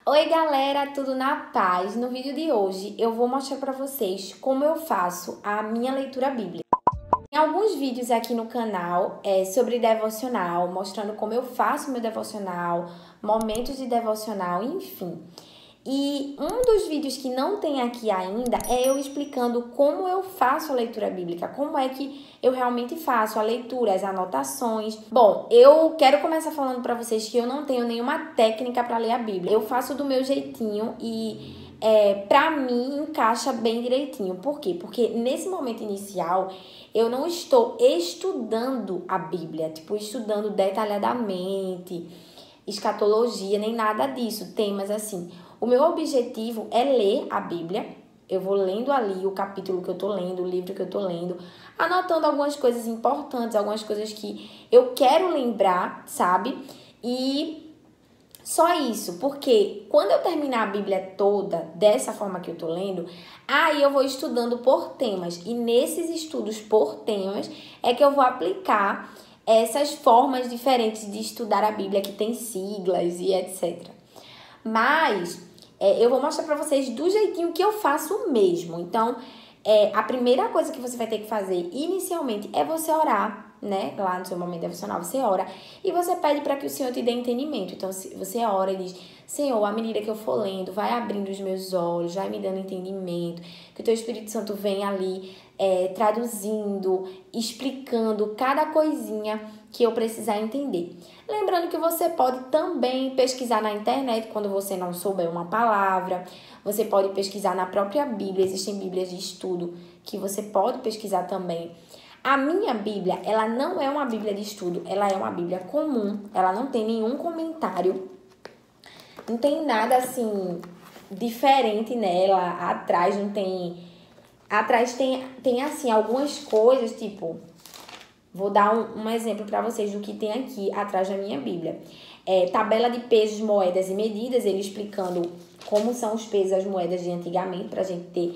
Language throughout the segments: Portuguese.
Oi galera, tudo na paz? No vídeo de hoje eu vou mostrar para vocês como eu faço a minha leitura bíblica. Tem alguns vídeos aqui no canal sobre devocional, mostrando como eu faço meu devocional, momentos de devocional, enfim. E um dos vídeos que não tem aqui ainda é eu explicando como eu faço a leitura bíblica, como é que eu realmente faço a leitura, as anotações. Bom, eu quero começar falando para vocês que eu não tenho nenhuma técnica para ler a Bíblia. Eu faço do meu jeitinho e para mim encaixa bem direitinho. Por quê? Porque nesse momento inicial eu não estou estudando a Bíblia, tipo estudando detalhadamente, escatologia, nem nada disso, temas assim. O meu objetivo é ler a Bíblia. Eu vou lendo ali o capítulo que eu tô lendo, o livro que eu tô lendo, anotando algumas coisas importantes, algumas coisas que eu quero lembrar, sabe? E só isso, porque quando eu terminar a Bíblia toda, dessa forma que eu tô lendo, aí eu vou estudando por temas. E nesses estudos por temas é que eu vou aplicar essas formas diferentes de estudar a Bíblia, que tem siglas e etc. Mas eu vou mostrar pra vocês do jeitinho que eu faço mesmo. Então, a primeira coisa que você vai ter que fazer inicialmente é você orar, né? Lá no seu momento devocional, você ora e você pede para que o Senhor te dê entendimento. Então, você ora e diz: Senhor, à medida que eu for lendo, vai abrindo os meus olhos, vai me dando entendimento, que o teu Espírito Santo venha ali traduzindo, explicando cada coisinha que eu precisar entender. Lembrando que você pode também pesquisar na internet quando você não souber uma palavra. Você pode pesquisar na própria Bíblia. Existem Bíblias de estudo que você pode pesquisar também. A minha Bíblia, ela não é uma Bíblia de estudo. Ela é uma Bíblia comum. Ela não tem nenhum comentário. Não tem nada assim diferente nela. Atrás não tem... Atrás tem assim algumas coisas, tipo... Vou dar um exemplo para vocês do que tem aqui atrás da minha Bíblia. Tabela de pesos, moedas e medidas, ele explicando como são os pesos das moedas de antigamente, para a gente ter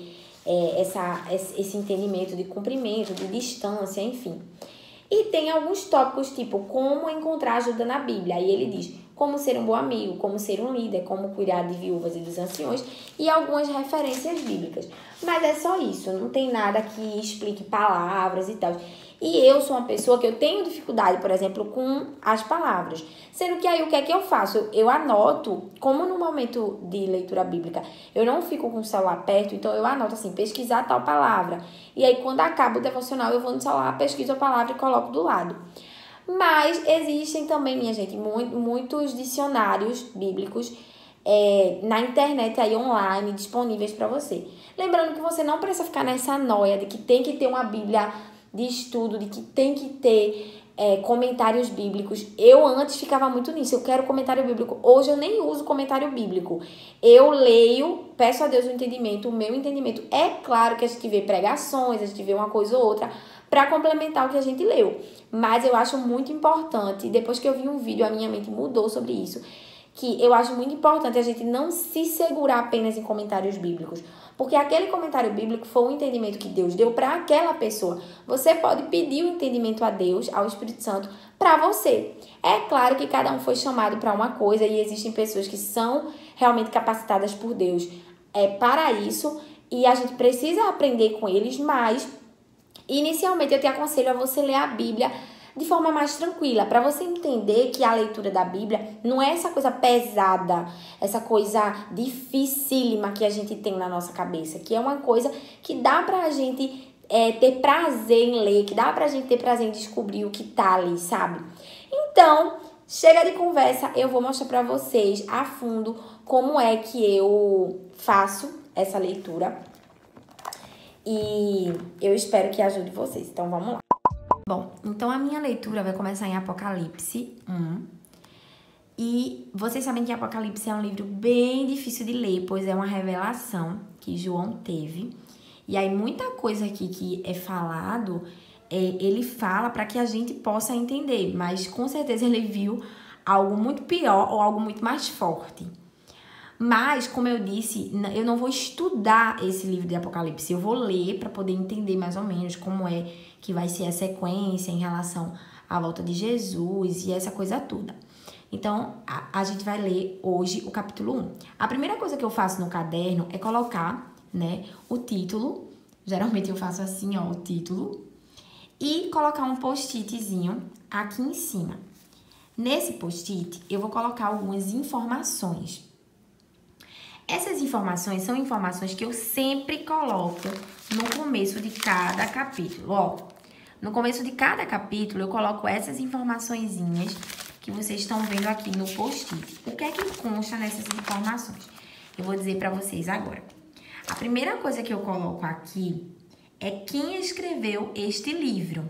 esse entendimento de comprimento, de distância, enfim. E tem alguns tópicos, tipo, como encontrar ajuda na Bíblia. Aí ele diz como ser um bom amigo, como ser um líder, como cuidar de viúvas e dos anciões e algumas referências bíblicas. Mas é só isso, não tem nada que explique palavras e tal. E eu sou uma pessoa que eu tenho dificuldade, por exemplo, com as palavras. Sendo que aí o que é que eu faço? Eu anoto, como no momento de leitura bíblica, eu não fico com o celular perto, então eu anoto assim, pesquisar tal palavra. E aí quando acaba o devocional, eu vou no celular, pesquiso a palavra e coloco do lado. Mas existem também, minha gente, muitos dicionários bíblicos na internet aí online, disponíveis para você. Lembrando que você não precisa ficar nessa noia de que tem que ter uma Bíblia de estudo, de que tem que ter comentários bíblicos. Eu antes ficava muito nisso, eu quero comentário bíblico. Hoje eu nem uso comentário bíblico. Eu leio, peço a Deus o entendimento, o meu entendimento. É claro que a gente vê pregações, a gente vê uma coisa ou outra para complementar o que a gente leu. Mas eu acho muito importante, depois que eu vi um vídeo, a minha mente mudou sobre isso, que eu acho muito importante a gente não se segurar apenas em comentários bíblicos. Porque aquele comentário bíblico foi um entendimento que Deus deu para aquela pessoa. Você pode pedir o entendimento a Deus, ao Espírito Santo, para você. É claro que cada um foi chamado para uma coisa e existem pessoas que são realmente capacitadas por Deus para isso. E a gente precisa aprender com eles, mas inicialmente eu te aconselho a você ler a Bíblia de forma mais tranquila, para você entender que a leitura da Bíblia não é essa coisa pesada, essa coisa dificílima que a gente tem na nossa cabeça, que é uma coisa que dá pra gente ter prazer em ler, que dá pra gente ter prazer em descobrir o que tá ali, sabe? Então, chega de conversa, eu vou mostrar pra vocês a fundo como é que eu faço essa leitura e eu espero que ajude vocês. Então, vamos lá. Bom, então a minha leitura vai começar em Apocalipse 1. E vocês sabem que Apocalipse é um livro bem difícil de ler, pois é uma revelação que João teve. E aí muita coisa aqui que é falado, ele fala para que a gente possa entender, mas com certeza ele viu algo muito pior ou algo muito mais forte. Mas, como eu disse, eu não vou estudar esse livro de Apocalipse. Eu vou ler para poder entender mais ou menos como é que vai ser a sequência em relação à volta de Jesus e essa coisa toda. Então, a gente vai ler hoje o capítulo 1. A primeira coisa que eu faço no caderno é colocar, né, o título. Geralmente eu faço assim, ó, o título. E colocar um post-itzinho aqui em cima. Nesse post-it, eu vou colocar algumas informações. Essas informações são informações que eu sempre coloco no começo de cada capítulo, ó. No começo de cada capítulo, eu coloco essas informaçõezinhas que vocês estão vendo aqui no post-it. O que é que consta nessas informações? Eu vou dizer para vocês agora. A primeira coisa que eu coloco aqui é quem escreveu este livro.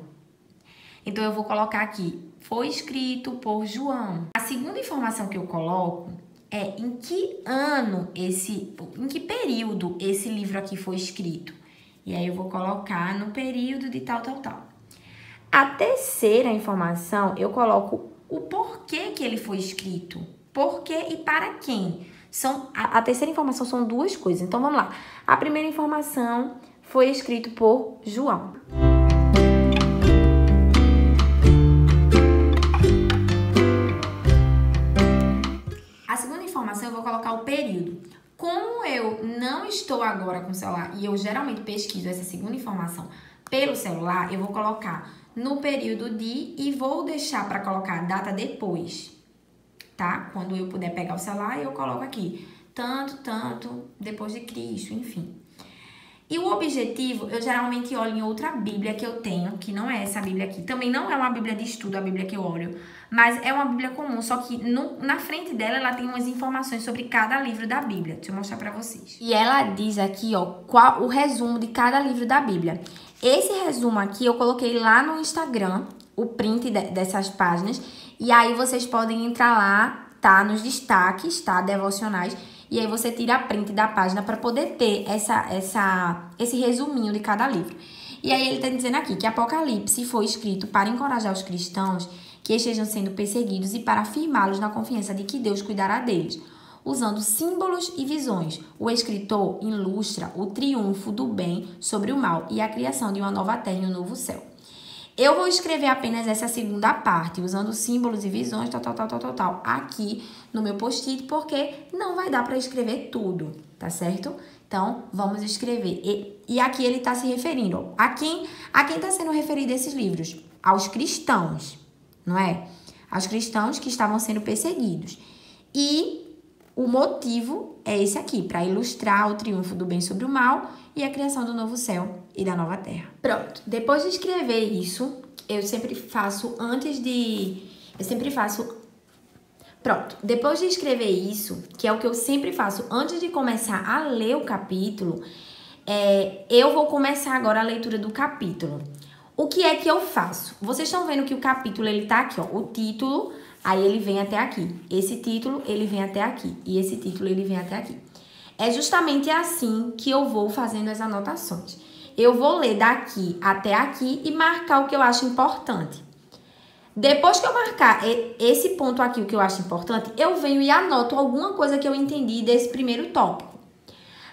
Então, eu vou colocar aqui, foi escrito por João. A segunda informação que eu coloco é em que ano em que período esse livro aqui foi escrito. E aí, eu vou colocar no período de tal, tal, tal. A terceira informação, eu coloco o porquê que ele foi escrito. Por quê e para quem. A terceira informação são duas coisas. Então, vamos lá. A primeira informação foi escrito por João. A segunda informação, eu vou colocar o período. Como eu não estou agora com o celular e eu geralmente pesquiso essa segunda informação pelo celular, eu vou colocar no período de e vou deixar para colocar a data depois, tá? Quando eu puder pegar o celular, eu coloco aqui tanto, depois de Cristo, enfim. E o objetivo, eu geralmente olho em outra Bíblia que eu tenho, que não é essa Bíblia aqui. Também não é uma Bíblia de estudo, a Bíblia que eu olho, mas é uma Bíblia comum, só que na frente dela, ela tem umas informações sobre cada livro da Bíblia. Deixa eu mostrar pra vocês. E ela diz aqui, ó, qual o resumo de cada livro da Bíblia. Esse resumo aqui eu coloquei lá no Instagram, o print dessas páginas, e aí vocês podem entrar lá, tá? Nos destaques, tá? Devocionais. E aí você tira a print da página para poder ter esse resuminho de cada livro. E aí ele está dizendo aqui que Apocalipse foi escrito para encorajar os cristãos que estejam sendo perseguidos e para afirmá-los na confiança de que Deus cuidará deles. Usando símbolos e visões, o escritor ilustra o triunfo do bem sobre o mal e a criação de uma nova terra e um novo céu. Eu vou escrever apenas essa segunda parte, usando símbolos e visões, tal, aqui no meu post-it, porque não vai dar para escrever tudo, tá certo? Então, vamos escrever. E aqui ele está se referindo, ó, a quem está sendo referido esses livros? Aos cristãos, não é? Aos cristãos que estavam sendo perseguidos. E o motivo é esse aqui, para ilustrar o triunfo do bem sobre o mal e a criação do novo céu e da nova terra. Pronto, depois de escrever isso, eu sempre faço Pronto, depois de escrever isso, que é o que eu sempre faço antes de começar a ler o capítulo, eu vou começar agora a leitura do capítulo. O que é que eu faço? Vocês estão vendo que o capítulo, ele tá aqui, ó, o título, aí ele vem até aqui. Esse título, ele vem até aqui. E esse título, ele vem até aqui. É justamente assim que eu vou fazendo as anotações. Eu vou ler daqui até aqui e marcar o que eu acho importante. Depois que eu marcar esse ponto aqui, o que eu acho importante, eu venho e anoto alguma coisa que eu entendi desse primeiro tópico.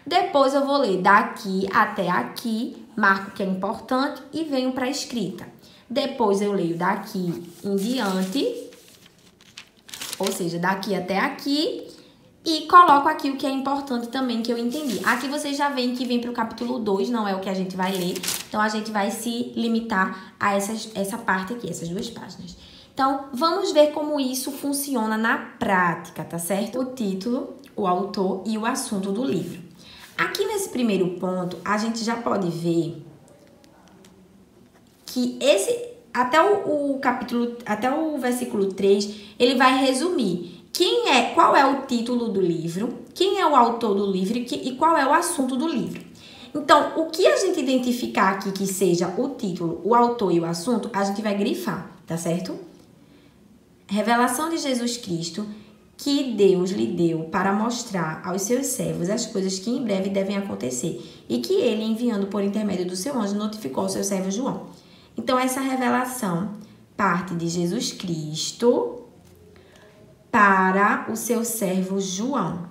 Depois eu vou ler daqui até aqui, marco o que é importante e venho para a escrita. Depois eu leio daqui em diante, ou seja, daqui até aqui, e coloco aqui o que é importante também que eu entendi. Aqui vocês já veem que vem para o capítulo 2, não é o que a gente vai ler. Então, a gente vai se limitar a essa parte aqui, essas duas páginas. Então, vamos ver como isso funciona na prática, tá certo? O título, o autor e o assunto do livro. Aqui nesse primeiro ponto, a gente já pode ver que até o versículo 3, ele vai resumir qual é o título do livro, quem é o autor do livro e qual é o assunto do livro. Então, o que a gente identificar aqui que seja o título, o autor e o assunto, a gente vai grifar, tá certo? Revelação de Jesus Cristo, que Deus lhe deu para mostrar aos seus servos as coisas que em breve devem acontecer e que ele, enviando por intermédio do seu anjo, notificou ao seu servo João. Então, essa revelação parte de Jesus Cristo para o seu servo João.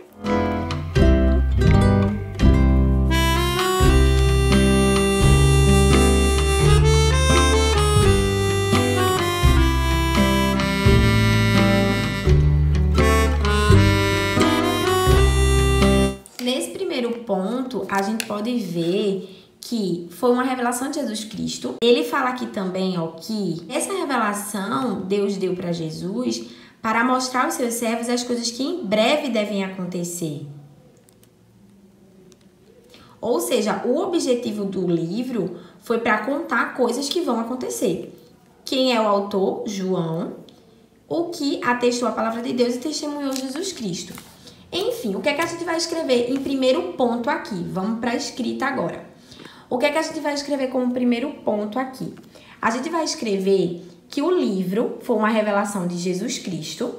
primeiro ponto, a gente pode ver que foi uma revelação de Jesus Cristo. Ele fala aqui também, ó, que essa revelação Deus deu para Jesus para mostrar aos seus servos as coisas que em breve devem acontecer. Ou seja, o objetivo do livro foi para contar coisas que vão acontecer. Quem é o autor? João. O que atestou a palavra de Deus e testemunhou Jesus Cristo. Enfim, o que é que a gente vai escrever em primeiro ponto aqui? Vamos para a escrita agora. O que é que a gente vai escrever como primeiro ponto aqui? A gente vai escrever que o livro foi uma revelação de Jesus Cristo,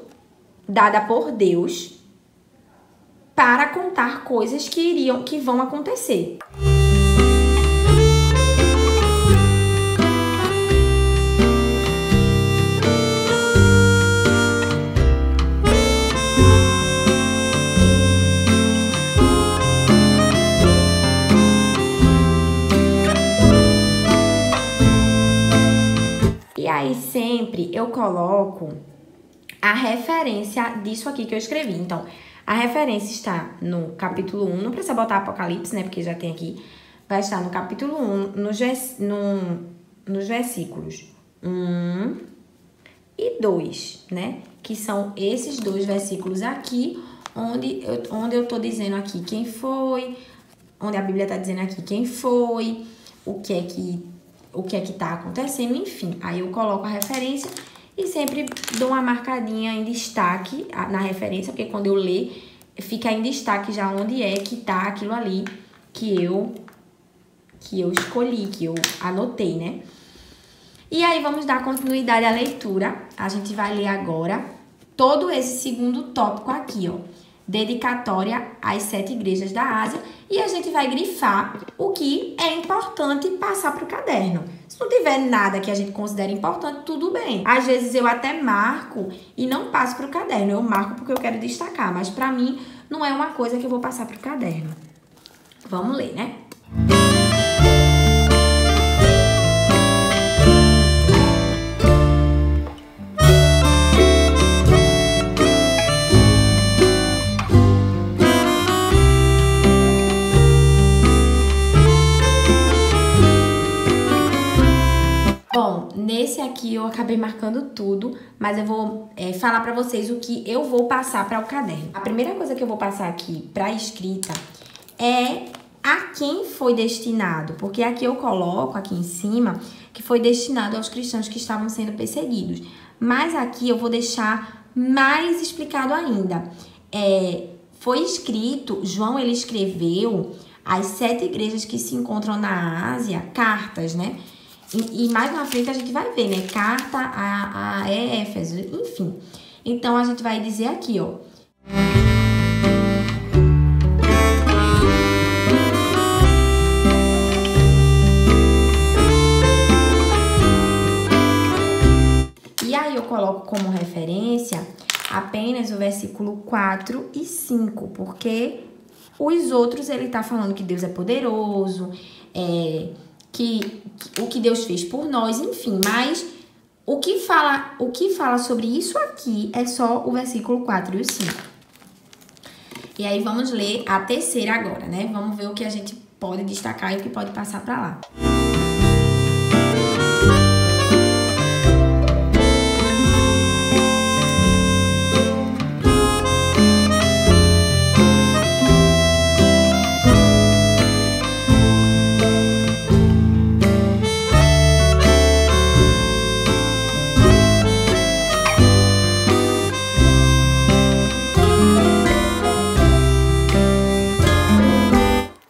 dada por Deus, para contar coisas que vão acontecer. E aí sempre eu coloco a referência disso aqui que eu escrevi. Então, a referência está no capítulo 1, não precisa botar Apocalipse, né, porque já tem aqui. Vai estar no capítulo 1, nos versículos 1 e 2, né? Que são esses dois versículos aqui, onde eu tô dizendo aqui quem foi, onde a Bíblia está dizendo aqui quem foi, o que é que tá acontecendo, enfim. Aí eu coloco a referência e sempre dou uma marcadinha em destaque na referência, porque quando eu ler, fica em destaque já onde é que tá aquilo ali que eu escolhi, que eu anotei, né? E aí vamos dar continuidade à leitura. A gente vai ler agora todo esse segundo tópico aqui, ó. Dedicatória às 7 igrejas da Ásia. E a gente vai grifar o que é importante passar para o caderno. Se não tiver nada que a gente considere importante, tudo bem. Às vezes eu até marco e não passo para o caderno. Eu marco porque eu quero destacar, mas para mim não é uma coisa que eu vou passar para o caderno. Vamos ler, né? Bom, nesse aqui eu acabei marcando tudo, mas eu vou falar pra vocês o que eu vou passar para o caderno. A primeira coisa que eu vou passar aqui pra escrita é a quem foi destinado, porque aqui eu coloco, aqui em cima, que foi destinado aos cristãos que estavam sendo perseguidos. Mas aqui eu vou deixar mais explicado ainda. Foi escrito, João ele escreveu às 7 igrejas que se encontram na Ásia, cartas, né? E mais na frente a gente vai ver, né? Carta a Éfeso, enfim. Então, a gente vai dizer aqui, ó. E aí eu coloco como referência apenas o versículo 4 e 5, porque os outros ele tá falando que Deus é poderoso, o que Deus fez por nós, enfim, mas o que fala sobre isso aqui é só o versículo 4 e o 5. E aí vamos ler a terceira agora, né? Vamos ver o que a gente pode destacar e o que pode passar para lá.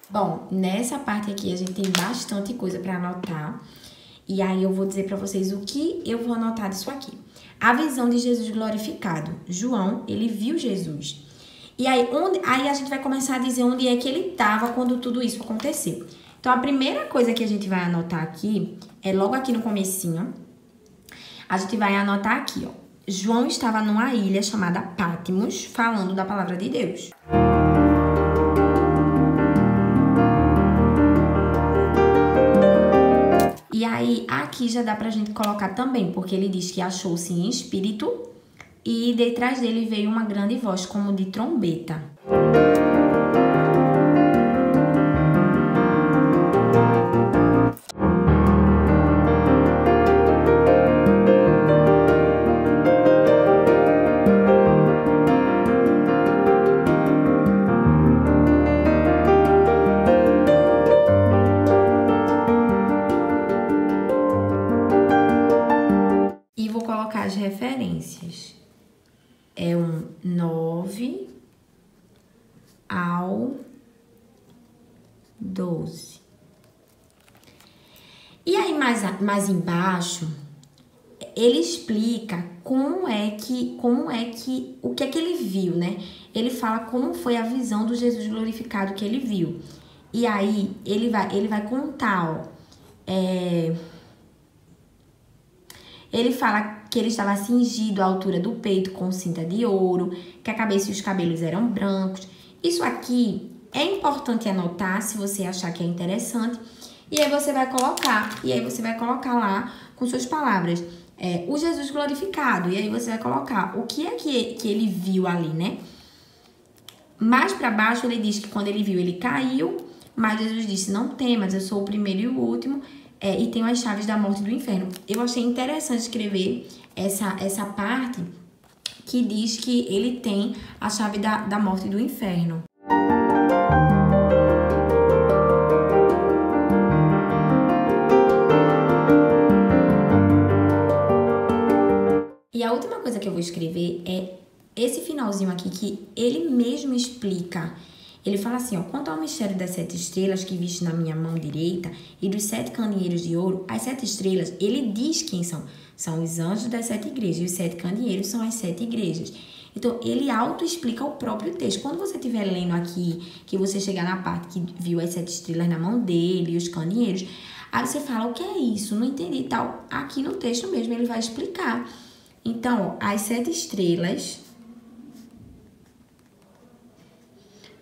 Bom, nessa parte aqui a gente tem bastante coisa para anotar. E aí eu vou dizer para vocês o que eu vou anotar disso aqui. A visão de Jesus glorificado. João, ele viu Jesus. E aí, a gente vai começar a dizer onde é que ele estava quando tudo isso aconteceu. Então, a primeira coisa que a gente vai anotar aqui, é logo aqui no comecinho, a gente vai anotar aqui, ó. João estava numa ilha chamada Patmos, falando da palavra de Deus. E aí, aqui já dá pra gente colocar também, porque ele diz que achou-se em espírito e detrás dele veio uma grande voz como de trombeta. ao 12. E aí, mais embaixo, ele explica o que é que ele viu, né? Ele fala como foi a visão do Jesus glorificado que ele viu. E aí, ele vai contar, ó. Ele fala que ele estava cingido à altura do peito com cinta de ouro, que a cabeça e os cabelos eram brancos. Isso aqui é importante anotar, se você achar que é interessante. E aí você vai colocar lá com suas palavras, o Jesus glorificado. E aí você vai colocar o que é que ele viu ali, né? Mais para baixo ele diz que quando ele viu, ele caiu, mas Jesus disse, não temas, eu sou o primeiro e o último, e tenho as chaves da morte e do inferno. Eu achei interessante escrever essa parte que diz que ele tem a chave da morte e do inferno. E a última coisa que eu vou escrever é esse finalzinho aqui que ele mesmo explica. Ele fala assim, ó, quanto ao mistério das 7 estrelas que viste na minha mão direita e dos 7 candeeiros de ouro, as 7 estrelas, ele diz quem são. São os anjos das 7 igrejas e os 7 candeeiros são as 7 igrejas. Então, ele auto-explica o próprio texto. Quando você estiver lendo aqui, que você chegar na parte que viu as 7 estrelas na mão dele e os candeeiros, aí você fala, o que é isso? Não entendi e tal. Aqui no texto mesmo ele vai explicar. Então, ó, as 7 estrelas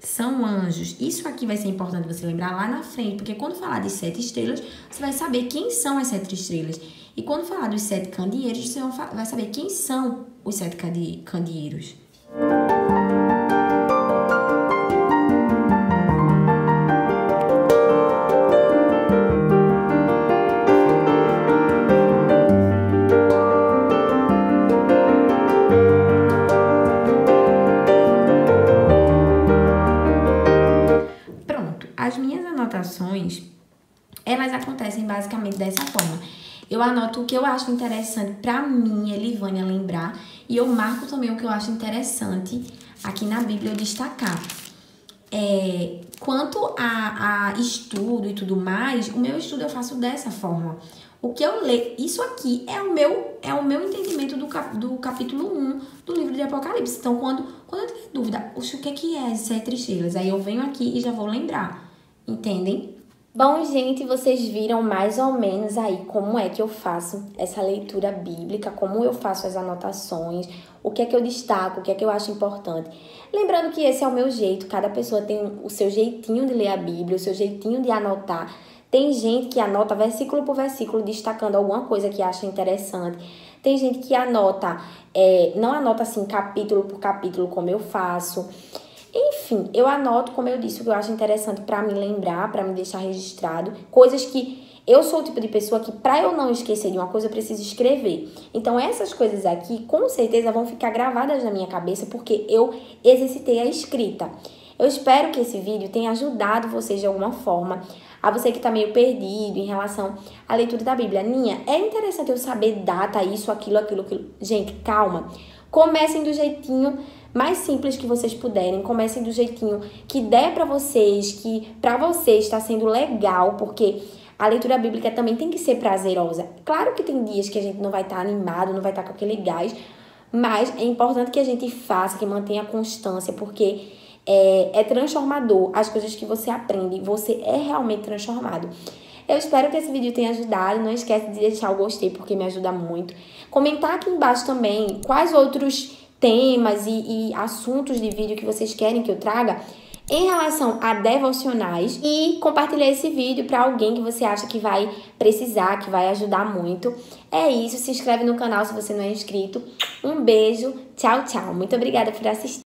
são anjos. Isso aqui vai ser importante você lembrar lá na frente, porque quando falar de 7 estrelas, você vai saber quem são as 7 estrelas. E quando falar dos 7 candeeiros, você vai saber quem são os 7 candeeiros. As minhas anotações, elas acontecem basicamente dessa forma. Eu anoto o que eu acho interessante pra mim, Elivânia, lembrar. E eu marco também o que eu acho interessante aqui na Bíblia eu destacar. Quanto a estudo e tudo mais, o meu estudo eu faço dessa forma. O que eu leio, isso aqui é o meu entendimento do capítulo 1 do livro de Apocalipse. Então, quando eu tenho dúvida, o que é as 7 estrelas? Aí eu venho aqui e já vou lembrar. Entendem? Bom, gente, vocês viram mais ou menos aí como é que eu faço essa leitura bíblica, como eu faço as anotações, o que é que eu destaco, o que é que eu acho importante. Lembrando que esse é o meu jeito, cada pessoa tem o seu jeitinho de ler a Bíblia, o seu jeitinho de anotar. Tem gente que anota versículo por versículo, destacando alguma coisa que acha interessante. Tem gente que anota, não anota assim capítulo por capítulo como eu faço. Enfim, eu anoto, como eu disse, o que eu acho interessante pra me lembrar, pra me deixar registrado. Coisas que eu sou o tipo de pessoa que, pra eu não esquecer de uma coisa, eu preciso escrever. Então, essas coisas aqui, com certeza, vão ficar gravadas na minha cabeça, porque eu exercitei a escrita. Eu espero que esse vídeo tenha ajudado vocês de alguma forma. A você que tá meio perdido em relação à leitura da Bíblia. Ninha, é interessante eu saber data, isso, aquilo. Gente, calma. Comecem do jeitinho mais simples que vocês puderem, comecem do jeitinho que der pra vocês, que pra vocês está sendo legal, porque a leitura bíblica também tem que ser prazerosa. Claro que tem dias que a gente não vai estar animado, não vai estar com aquele gás, mas é importante que a gente faça, que mantenha a constância, porque é transformador. As coisas que você aprende, você é realmente transformado. Eu espero que esse vídeo tenha ajudado. Não esquece de deixar o gostei, porque me ajuda muito. Comentar aqui embaixo também quais outros temas e assuntos de vídeo que vocês querem que eu traga em relação a devocionais, e compartilhar esse vídeo para alguém que você acha que vai precisar, que vai ajudar muito. É isso, se inscreve no canal se você não é inscrito. Um beijo, tchau, tchau. Muito obrigada por assistir.